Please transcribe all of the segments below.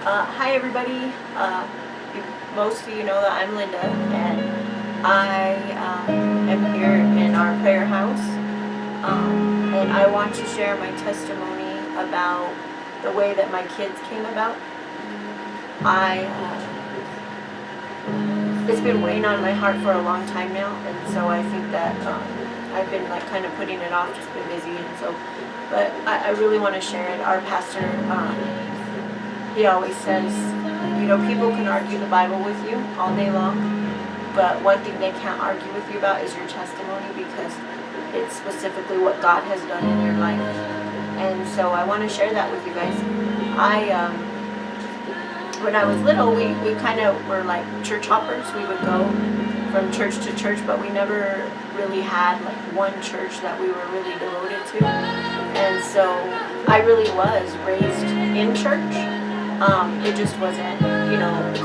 Hi everybody. Most of you know that I'm Linda, and I am here in our prayer house, and I want to share my testimony about the way that my kids came about. I It's been weighing on my heart for a long time now, and so I think that I've been like kind of putting it off, just been busy, and so. But I really want to share it. Our pastor. He always says, people can argue the Bible with you all day long, but one thing they can't argue with you about is your testimony, because it's specifically what God has done in your life. And so I want to share that with you guys. When I was little, we kind of were like church hoppers. We would go from church to church, but we never really had like one church that we were really devoted to. And so I really was raised in church. It just wasn't,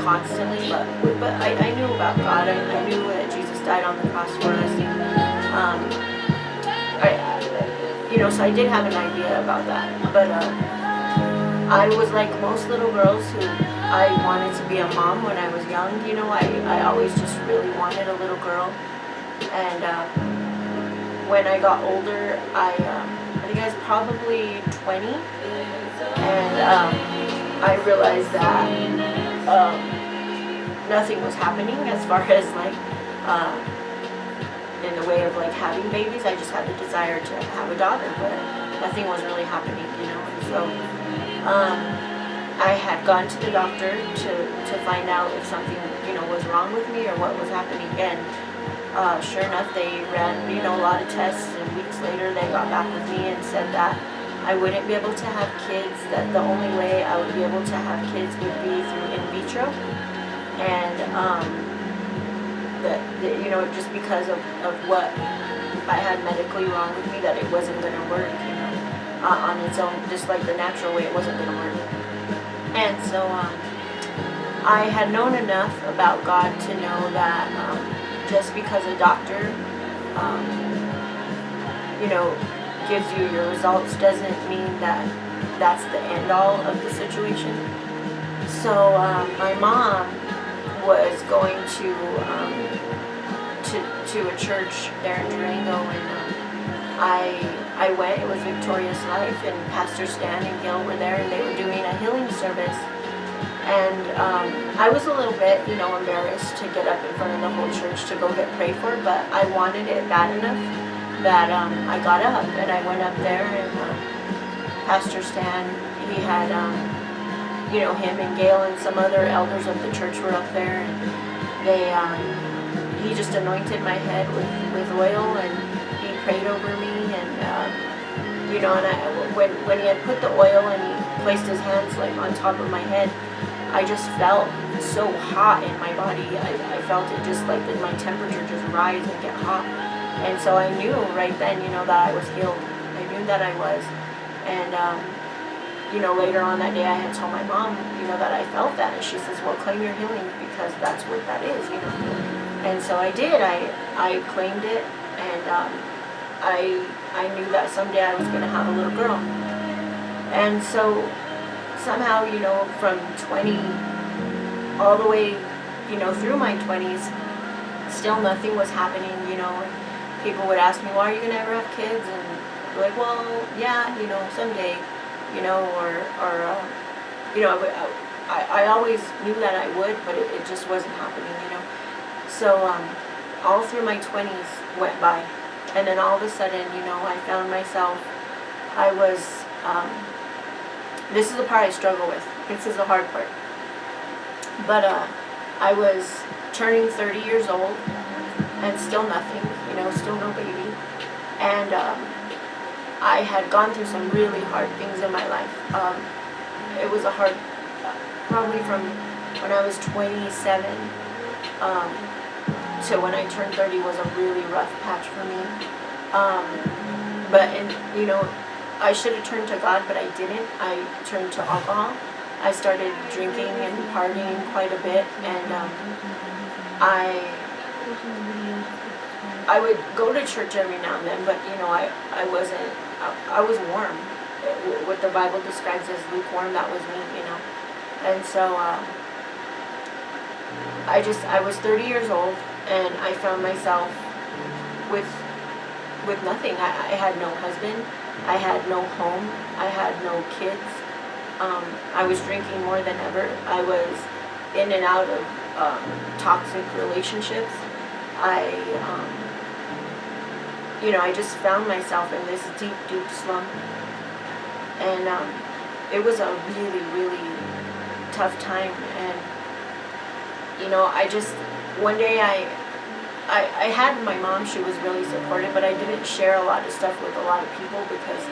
constantly, but I knew about God. I knew that Jesus died on the cross for us. And, so I did have an idea about that. But I was like most little girls who I wanted to be a mom when I was young. I always just really wanted a little girl. And when I got older, I think I was probably 20, and I realized that nothing was happening as far as like in the way of like having babies. I just had the desire to have a daughter, but nothing was really happening, And so I had gone to the doctor to find out if something was wrong with me or what was happening. And sure enough, they ran a lot of tests, and weeks later they got back with me and said that I wouldn't be able to have kids, that the only way I would be able to have kids would be through in vitro, and that just because of what I had medically wrong with me, that it wasn't going to work, on its own, just like the natural way, it wasn't going to work. And so I had known enough about God to know that just because a doctor, gives you your results doesn't mean that that's the end all of the situation. So my mom was going to a church there in Durango, and I went. It was Victorious Life, and Pastor Stan and Gil were there, and they were doing a healing service. And I was a little bit, embarrassed to get up in front of the whole church to go get prayed for, but I wanted it bad enough that I got up and I went up there, and Pastor Stan, he had, him and Gail and some other elders of the church were up there, and he just anointed my head with oil, and he prayed over me, and, and when he had put the oil and he placed his hands like on top of my head, I just felt so hot in my body. I felt it just like my temperature just rise and get hot. And so I knew right then, that I was healed. I knew that I was. And, later on that day I had told my mom, that I felt that. And she says, well, claim your healing, because that's what that is, And so I did. I claimed it. And I knew that someday I was going to have a little girl. And so somehow, from 20 all the way, through my 20s, still nothing was happening, People would ask me, well, are you going to ever have kids? And I'd be like, well, yeah, someday, I always knew that I would, but it just wasn't happening, So all through my 20s went by, and then all of a sudden, I found myself, I was, this is the part I struggle with. This is the hard part. But I was turning 30 years old, and still nothing, still no baby. And I had gone through some really hard things in my life. It was a hard, probably from when I was 27 to when I turned 30 was a really rough patch for me. I should have turned to God, but I didn't. I turned to alcohol. I started drinking and partying quite a bit, and I would go to church every now and then, but I was warm. What the Bible describes as lukewarm, that was me, And so I was 30 years old, and I found myself with nothing. I had no husband, I had no home, I had no kids. I was drinking more than ever. I was in and out of toxic relationships. I just found myself in this deep, deep slump. And it was a really, really tough time. And, one day I had my mom. She was really supportive, but I didn't share a lot of stuff with a lot of people because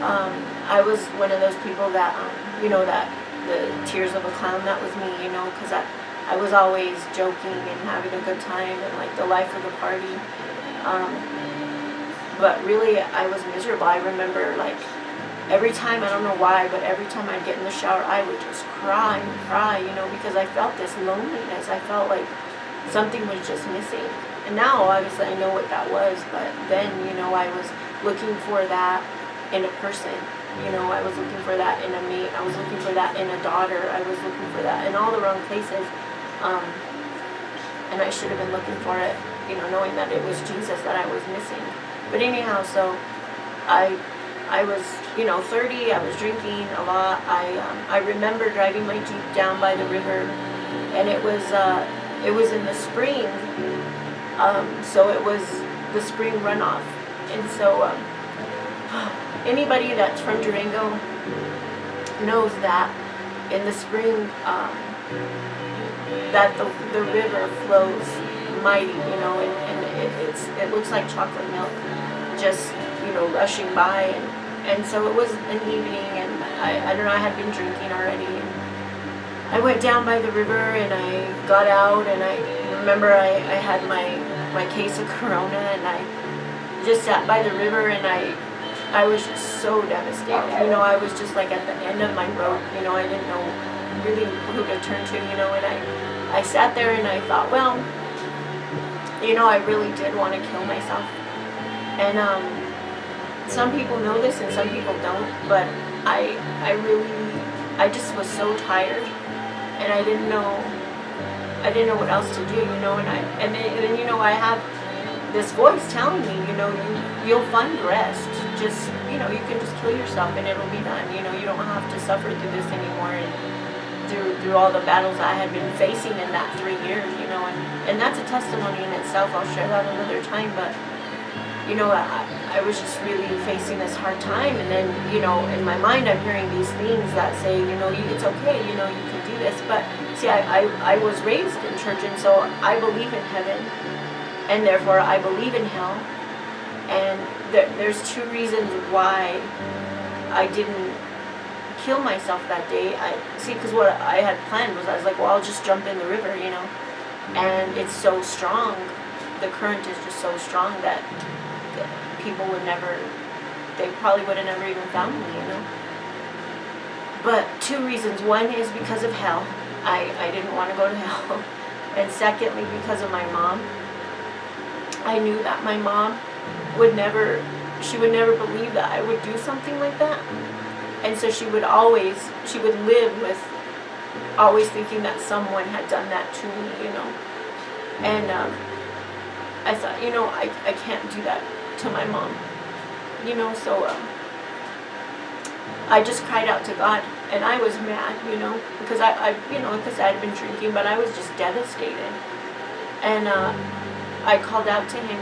I was one of those people that, that the tears of a clown, that was me, because I was always joking and having a good time and like the life of the party. But really, I was miserable. I remember, like, every time, I don't know why, but every time I'd get in the shower, I would just cry and cry, because I felt this loneliness. I felt like something was just missing. And now, obviously, I know what that was, but then, I was looking for that in a person. I was looking for that in a mate. I was looking for that in a daughter. I was looking for that in all the wrong places. And I should have been looking for it, knowing that it was Jesus that I was missing. But anyhow, so I was, 30. I was drinking a lot. I remember driving my Jeep down by the river, and it was in the spring. So it was the spring runoff, and so anybody that's from Durango knows that in the spring that the river flows mighty, and it looks like chocolate milk, just rushing by, and so it was an evening, and I don't know, I had been drinking already, and I went down by the river, and I got out, and I remember I had my case of Corona, and I just sat by the river, and I was just so devastated. I was just like at the end of my rope. I didn't know really who to turn to. And I sat there and I thought, well, I really did want to kill myself. And some people know this and some people don't. But I just was so tired, and I didn't know what else to do. And then I have this voice telling me, you'll find rest. Just, you can just kill yourself and it'll be done. You don't have to suffer through this anymore. And through all the battles I had been facing in that 3 years, and that's a testimony in itself. I'll share that another time. But, I was just really facing this hard time. And then, in my mind, I'm hearing these things that say, it's okay, you can do this. But see, I was raised in church, and so I believe in heaven. And therefore, I believe in hell. And there's two reasons why I didn't kill myself that day. Because what I had planned was, I was like, well, I'll just jump in the river, And it's so strong. The current is just so strong that people they probably would have never even found me, But two reasons. One is because of hell. I didn't want to go to hell. And secondly, because of my mom. I knew that my mom would never believe that I would do something like that. And so she would live with always thinking that someone had done that to me, And I thought, I can't do that to my mom, so I just cried out to God, and I was mad, because because I had been drinking, but I was just devastated. And I called out to him,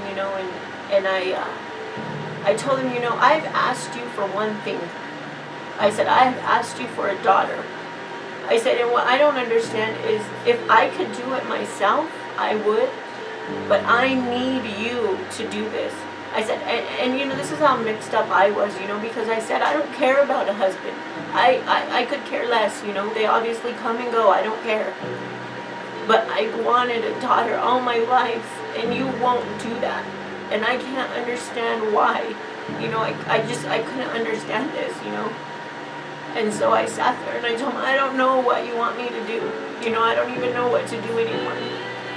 and I told him, I've asked you for one thing. I said, I've asked you for a daughter. I said, and what I don't understand is, if I could do it myself, I would, but I need you to do this. I said, and this is how mixed up I was, because I said, I don't care about a husband. I could care less, they obviously come and go, I don't care. But I wanted a daughter all my life, and you won't do that. And I can't understand why. I couldn't understand this, And so I sat there and I told him, I don't know what you want me to do. I don't even know what to do anymore.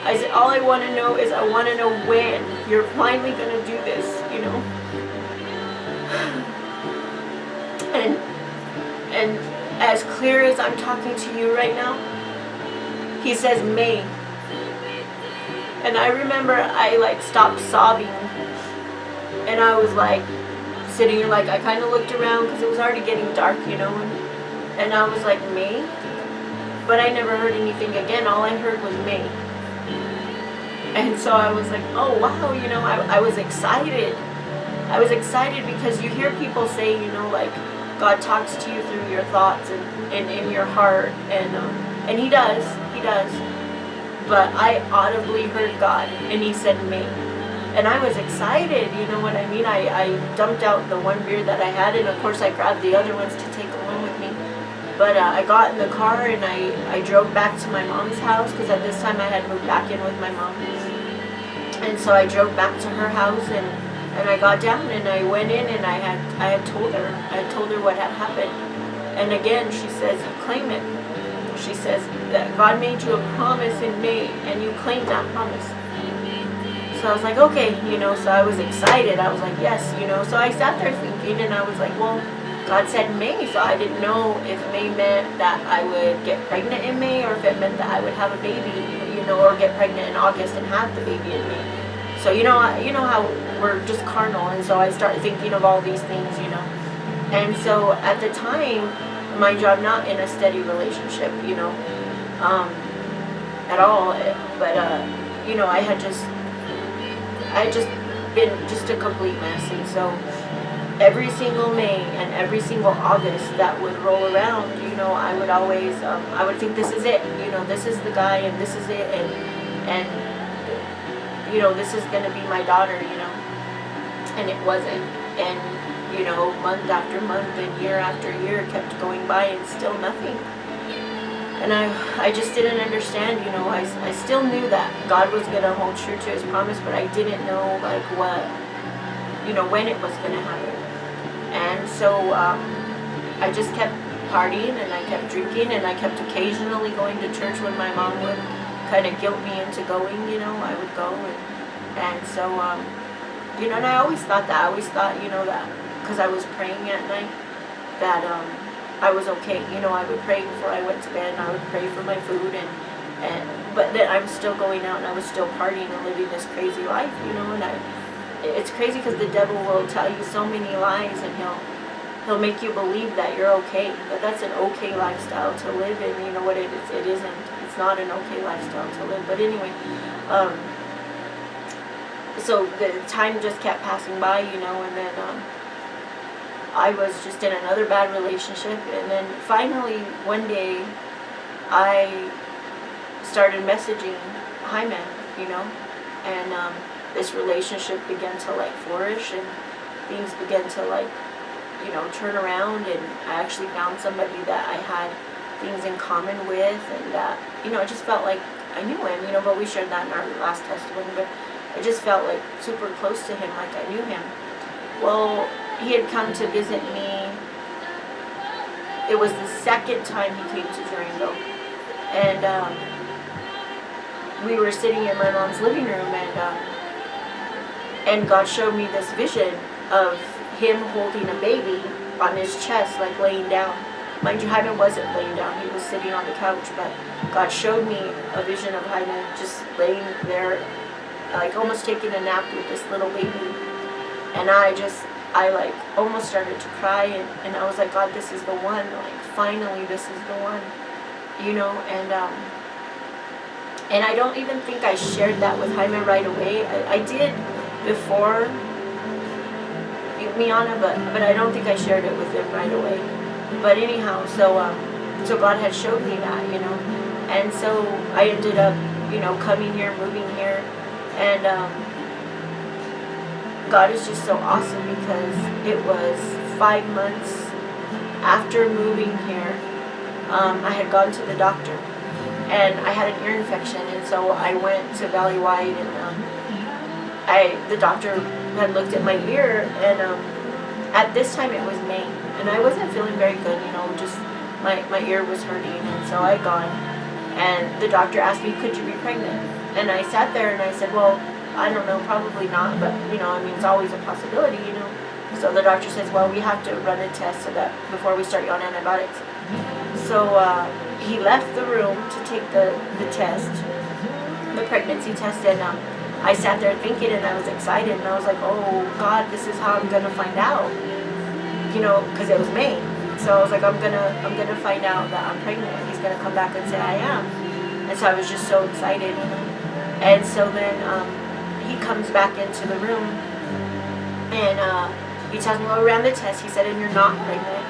I said, all I want to know is I want to know when you're finally going to do this, And as clear as I'm talking to you right now, he says May. And I remember I like stopped sobbing, and I was like sitting here, like I kind of looked around because it was already getting dark, and I was like, May? But I never heard anything again. All I heard was May. And so I was like, oh wow, I was excited. I was excited because you hear people say, like God talks to you through your thoughts and in your heart, and He does. But I audibly heard God, and He said May. And I was excited, you know what I mean? I dumped out the one beer that I had, and of course I grabbed the other ones to take along with me. But I got in the car and I drove back to my mom's house, because at this time I had moved back in with my mom. And so I drove back to her house, and I got down and I went in, and I had told her what had happened. And again, she says, you claim it. She says that God made you a promise in May, and you claimed that promise. So I was like, okay, so I was excited. I was like, yes, So I sat there thinking, and I was like, well, God said May, so I didn't know if May meant that I would get pregnant in May, or if it meant that I would have a baby, or get pregnant in August and have the baby in May. So you know how we're just carnal, and so I started thinking of all these things, And so at the time, mind you, I'm not in a steady relationship, at all. But I had just been just a complete mess, and so every single May and every single August that would roll around, I would always, I would think, this is it, this is the guy, and this is it, and this is going to be my daughter, and it wasn't. And, month after month and year after year kept going by, and still nothing. And I just didn't understand, I still knew that God was going to hold true to His promise, but I didn't know, like, what, when it was going to happen. And so I just kept partying, and I kept drinking, and I kept occasionally going to church when my mom would kind of guilt me into going, I would go. And so, and I always thought that, that because I was praying at night, that I was okay. I would pray before I went to bed, and I would pray for my food, but then I'm still going out, and I was still partying and living this crazy life, and it's crazy because the devil will tell you so many lies, and he'll make you believe that you're okay, but that's an okay lifestyle to live in. You know what it is? It isn't. It's not an okay lifestyle to live. But anyway, so the time just kept passing by, and then I was just in another bad relationship, and then finally one day I started messaging Jaime, and this relationship began to like flourish, and things began to turn around, and I actually found somebody that I had things in common with, and that, I just felt like I knew him, but we shared that in our last testimony, but I just felt like super close to him, like I knew him. Well, he had come to visit me. It was the second time he came to Durango, and we were sitting in my mom's living room, and God showed me this vision of him holding a baby on his chest, like laying down. Mind you, Jaime wasn't laying down, he was sitting on the couch, but God showed me a vision of Jaime just laying there, like almost taking a nap with this little baby. And I like almost started to cry, and I was like, God, this is the one, like finally this is the one, and I don't even think I shared that with Jaime right away. I did before Miana, but I don't think I shared it with him right away. But anyhow, so God had showed me that, and so I ended up, coming here, moving here, and God is just so awesome, because it was 5 months after moving here. I had gone to the doctor, and I had an ear infection, and so I went to Valley Wide, and the doctor had looked at my ear, and at this time it was May, and I wasn't feeling very good, just my ear was hurting, and so I gone, and the doctor asked me, could you be pregnant? And I sat there and I said, well, I don't know, probably not, but it's always a possibility, So the doctor says, well, we have to run a test so that before we start you on antibiotics. so he left the room to take the test, the pregnancy test, and I sat there thinking, and I was excited, and I was like, oh God, this is how I'm gonna find out, because it was May. So I was like, I'm gonna find out that I'm pregnant. He's gonna come back and say I am, and so I was just so excited, And so then he comes back into the room, and he tells me, well, I ran the test. He said, and you're not pregnant.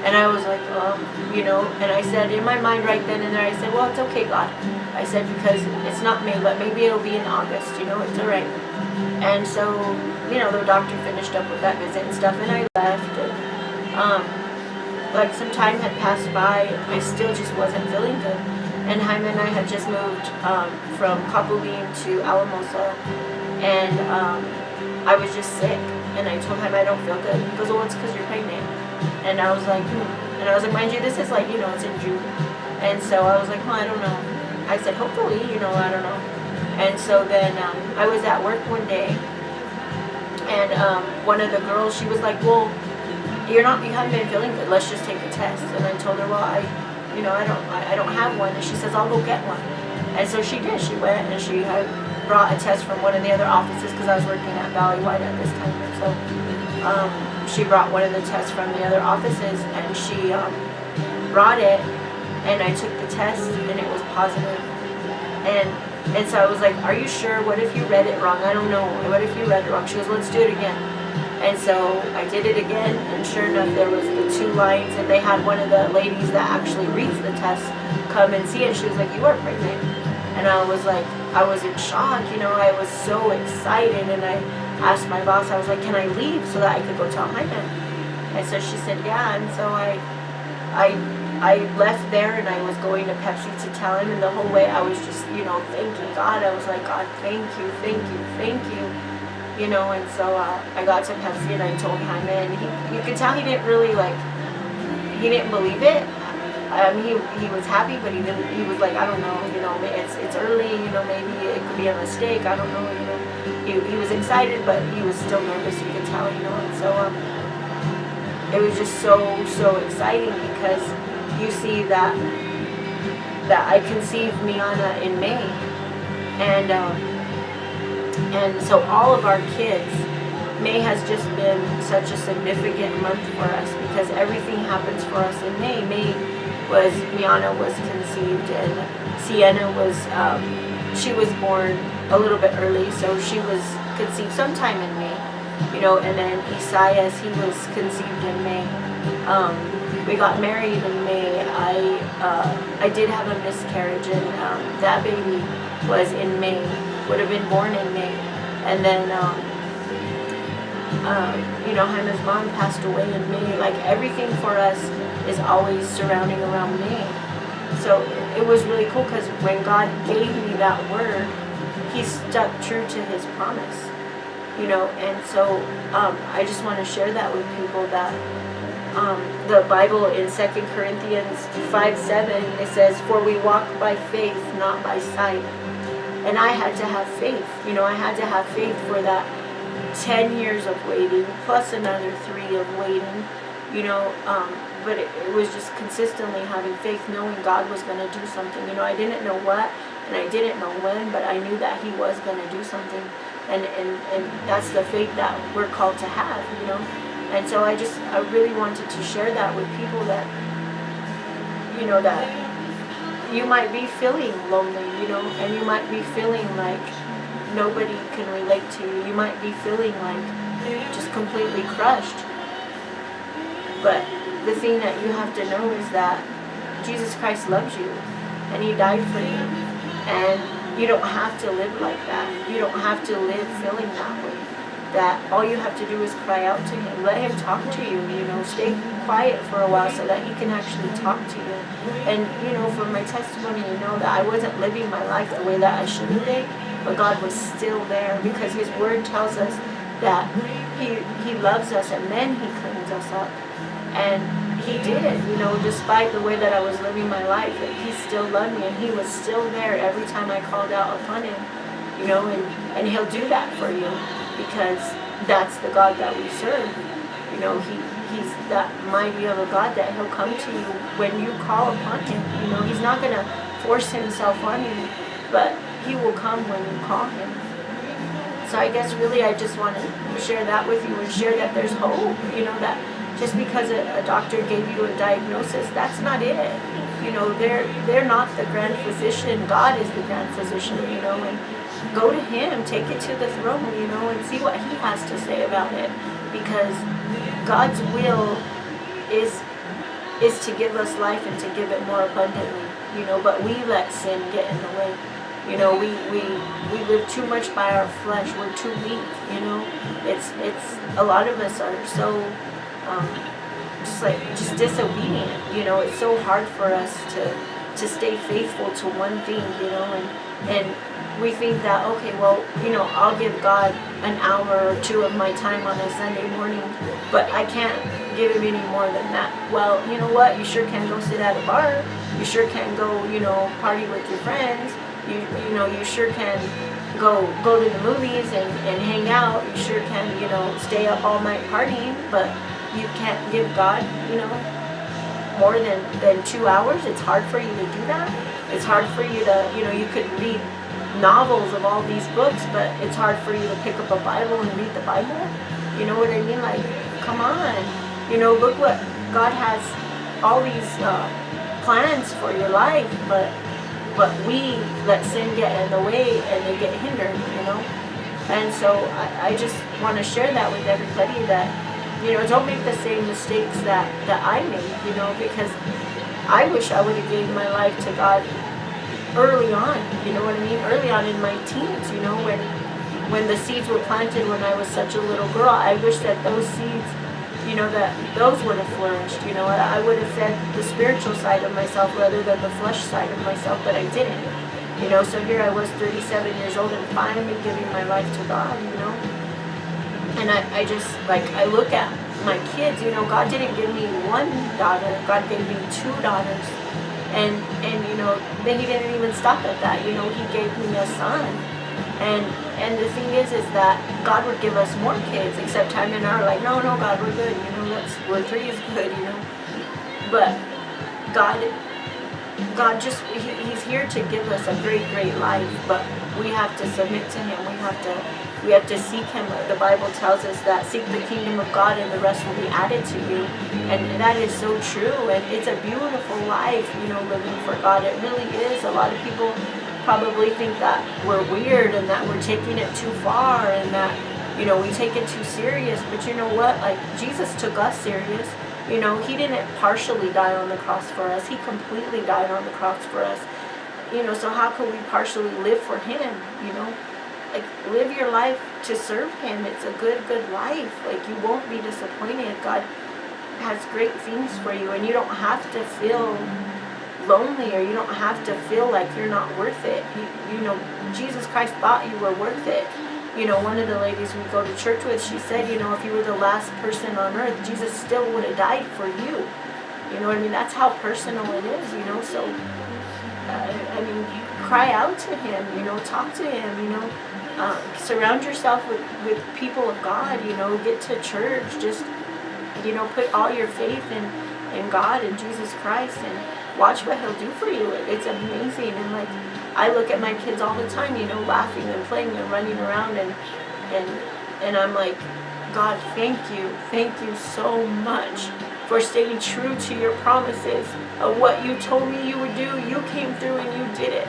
And I was like, and I said in my mind right then and there, I said, well, it's okay, God. I said, because it's not May, but maybe it'll be in August, it's all right. And so, the doctor finished up with that visit and stuff, and I left, and like some time had passed by, I still just wasn't feeling good. And Jaime and I had just moved from Capuline to Alamosa, and I was just sick. And I told Jaime I don't feel good. He goes, well, it's because you're pregnant. And I was like, And I was like, mind you, this is like, it's in June. And so I was like, well, I don't know. I said, hopefully, I don't know. And so then I was at work one day, and one of the girls, she was like, well, you haven't been feeling good. Let's just take a test. And I told her, well, I don't have one. And she says, I'll go get one. And so she did. She went and she had brought a test from one of the other offices, because I was working at Valley White at this time. And so she brought one of the tests from the other offices, and she brought it, and I took the test, and it was positive. And so I was like, are you sure? What if you read it wrong? I don't know. What if you read it wrong? She goes, let's do it again. And so I did it again, and sure enough, there was the 2 lines, and they had one of the ladies that actually reads the test come and see it. She was like, you are pregnant. And I was like, I was in shock, I was so excited, and I asked my boss, I was like, can I leave so that I could go tell Jaime? And so she said, yeah. And so I left there, and I was going to Pepsi to tell him, and the whole way I was just, thanking God. I was like, God, thank you, thank you, thank you. And so I got to Pepsi, and I told Jaime, and you could tell he didn't really he didn't believe it. He was happy, but he was like, I don't know, it's early, maybe it could be a mistake, I don't know, he was excited, but he was still nervous, you could tell, and so it was just so exciting, because you see that I conceived Miana in May, and so all of our kids, May has just been such a significant month for us, because everything happens for us in May. Miana was conceived, and Sienna was, she was born a little bit early, so she was conceived sometime in May, and then Isaias, he was conceived in May. We got married in May. I did have a miscarriage, and that baby was in May, would have been born in May, and then Jaime's mom passed away in May. Like, everything for us is always surrounding around May. So it was really cool, because when God gave me that word, he stuck true to his promise, and so I just want to share that with people, that the Bible in 2 Corinthians 5:7, it says, for we walk by faith, not by sight. And I had to have faith, I had to have faith for that 10 years of waiting, plus another 3 of waiting, but it was just consistently having faith, knowing God was going to do something. I didn't know what, and I didn't know when, but I knew that he was going to do something, and that's the faith that we're called to have, and so I really wanted to share that with people, that, that you might be feeling lonely, and you might be feeling like nobody can relate to you. You might be feeling like just completely crushed. But the thing that you have to know is that Jesus Christ loves you, and he died for you. And you don't have to live like that. You don't have to live feeling that way. That all you have to do is cry out to him. Let him talk to you, Stay quiet for a while so that he can actually talk to you. And, from my testimony, that I wasn't living my life the way that I should have, but God was still there, because his word tells us that he loves us, and then he cleans us up. And he did it, despite the way that I was living my life, he still loved me, and he was still there every time I called out upon him, and he'll do that for you, because that's the God that we serve. He's that mighty of a God that he'll come to you when you call upon him. You know, he's not going to force himself on you, but he will come when you call him. So I guess really I just want to share that with you and share that there's hope, you know, that just because a doctor gave you a diagnosis, that's not it. You know, they're not the grand physician. God is the grand physician, you know, and go to him, take it to the throne, you know, and see what he has to say about it. Because God's will is to give us life and to give it more abundantly, you know, but we let sin get in the way. You know, we live too much by our flesh. We're too weak, you know. It's a lot of us are so just disobedient, you know. It's so hard for us to stay faithful to one thing, you know, and we think that, okay, well, you know, I'll give God an hour or two of my time on a Sunday morning, but I can't give him any more than that. Well, you know what? You sure can go sit at a bar. You sure can go, you know, party with your friends. You know, you sure can go to the movies and hang out. You sure can, you know, stay up all night partying, but you can't give God, you know, more than 2 hours. It's hard for you to do that. It's hard for you to, you know, you could read novels of all these books, but it's hard for you to pick up a Bible and read the Bible. You know what I mean? Like, come on. You know, look what God has, all these plans for your life, but we let sin get in the way and they get hindered, you know. And so I just want to share that with everybody, that, you know, don't make the same mistakes that I made, you know, because I wish I would have gave my life to God early on, you know what I mean? Early on in my teens, you know, when the seeds were planted when I was such a little girl. I wish that those seeds, you know, that those would have flourished, you know. I would have fed the spiritual side of myself rather than the flesh side of myself, but I didn't. You know, so here I was 37 years old and finally giving my life to God, you know. And I just, like, I look at my kids, you know, God didn't give me one daughter, God gave me 2 daughters. And you know, then he didn't even stop at that, you know, he gave me a son. And the thing is that God would give us more kids, except Time and I are like, no, God, we're good, you know, we're 3 is good, you know. But God just, he's here to give us a great life, but we have to submit to him. We have to seek him. The Bible tells us that seek the kingdom of God and the rest will be added to you. And that is so true. And it's a beautiful life, you know, living for God. It really is. A lot of people probably think that we're weird and that we're taking it too far and that, you know, we take it too serious. But you know what? Like, Jesus took us serious. You know, he didn't partially die on the cross for us. He completely died on the cross for us. You know, so how can we partially live for him, you know? Like, live your life to serve him. It's a good life. Like, you won't be disappointed. God has great things for you, and you don't have to feel lonely, or you don't have to feel like you're not worth it. You know, Jesus Christ thought you were worth it. You know, one of the ladies we go to church with, she said, you know, if you were the last person on earth, Jesus still would have died for you. You know what I mean? That's how personal it is, you know. So, I mean, cry out to him, you know, talk to him, you know. Surround yourself with people of God, you know, get to church, just, you know, put all your faith in God and Jesus Christ and watch what he'll do for you. It's amazing. And like, I look at my kids all the time, you know, laughing and playing and running around and I'm like, God, thank you so much for staying true to your promises of what you told me you would do. You came through and you did it.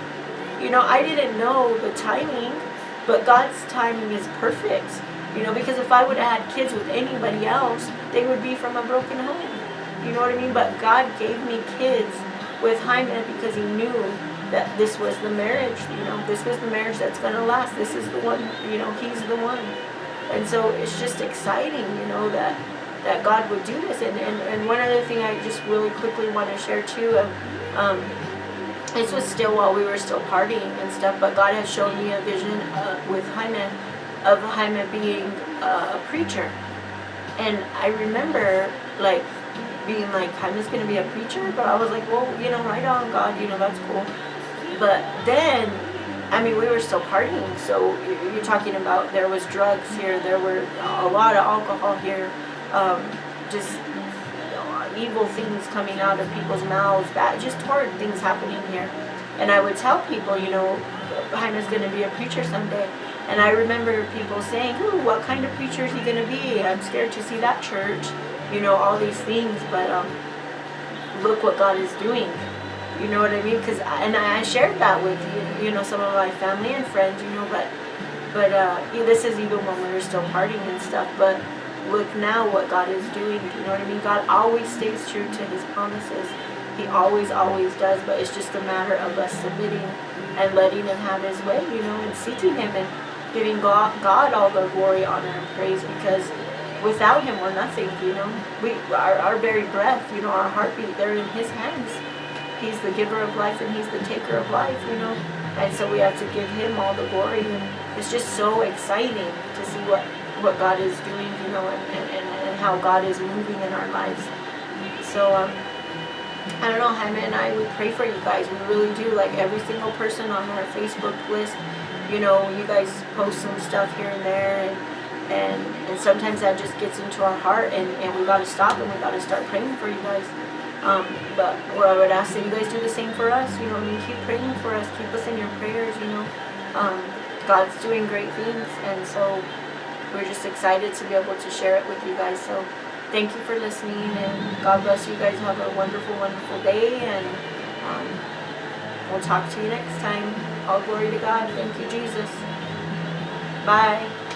You know, I didn't know the timing, but God's timing is perfect. You know, because if I would have had kids with anybody else, they would be from a broken home. You know what I mean? But God gave me kids with Hyman because he knew that this was the marriage, you know, this was the marriage that's going to last. This is the one, you know, he's the one. And so it's just exciting, you know, that God would do this. And one other thing I just really quickly want to share too, this was still while we were still partying and stuff, but God has shown me a vision with Hyman, of Hyman being a preacher. And I remember, like, being like, Hyman's going to be a preacher? But I was like, well, you know, right on, God, you know, that's cool. But then, I mean, we were still partying, so you're talking about there was drugs here, there were a lot of alcohol here, just evil things coming out of people's mouths, bad, just horrid things happening here. And I would tell people, Jaime's going to be a preacher someday. And I remember people saying, ooh, what kind of preacher is he going to be? I'm scared to see that church. All these things. But look what God is doing. You know what I mean? And I shared that with some of my family and friends, but this is even when we were still partying and stuff. But look now what God is doing. You know what I mean? God always stays true to his promises. He always, always does. But it's just a matter of us submitting and letting him have his way, and seeking him and giving God all the glory, honor, and praise. Because without him, we're nothing, our very breath, our heartbeat, they're in his hands. He's the giver of life and he's the taker of life, And so we have to give him all the glory. And it's just so exciting to see what God is doing, and how God is moving in our lives. So, I don't know, Jaime and I, we pray for you guys. We really do. Like every single person on our Facebook list, you guys post some stuff here and there. And sometimes that just gets into our heart. And we got to stop and we got to start praying for you guys. But what I would ask that you guys do the same for us, keep praying for us, keep us in your prayers, God's doing great things, and so we're just excited to be able to share it with you guys. So thank you for listening, and God bless you guys. Have a wonderful, wonderful day, and we'll talk to you next time. All glory to God. Thank you, Jesus. Bye.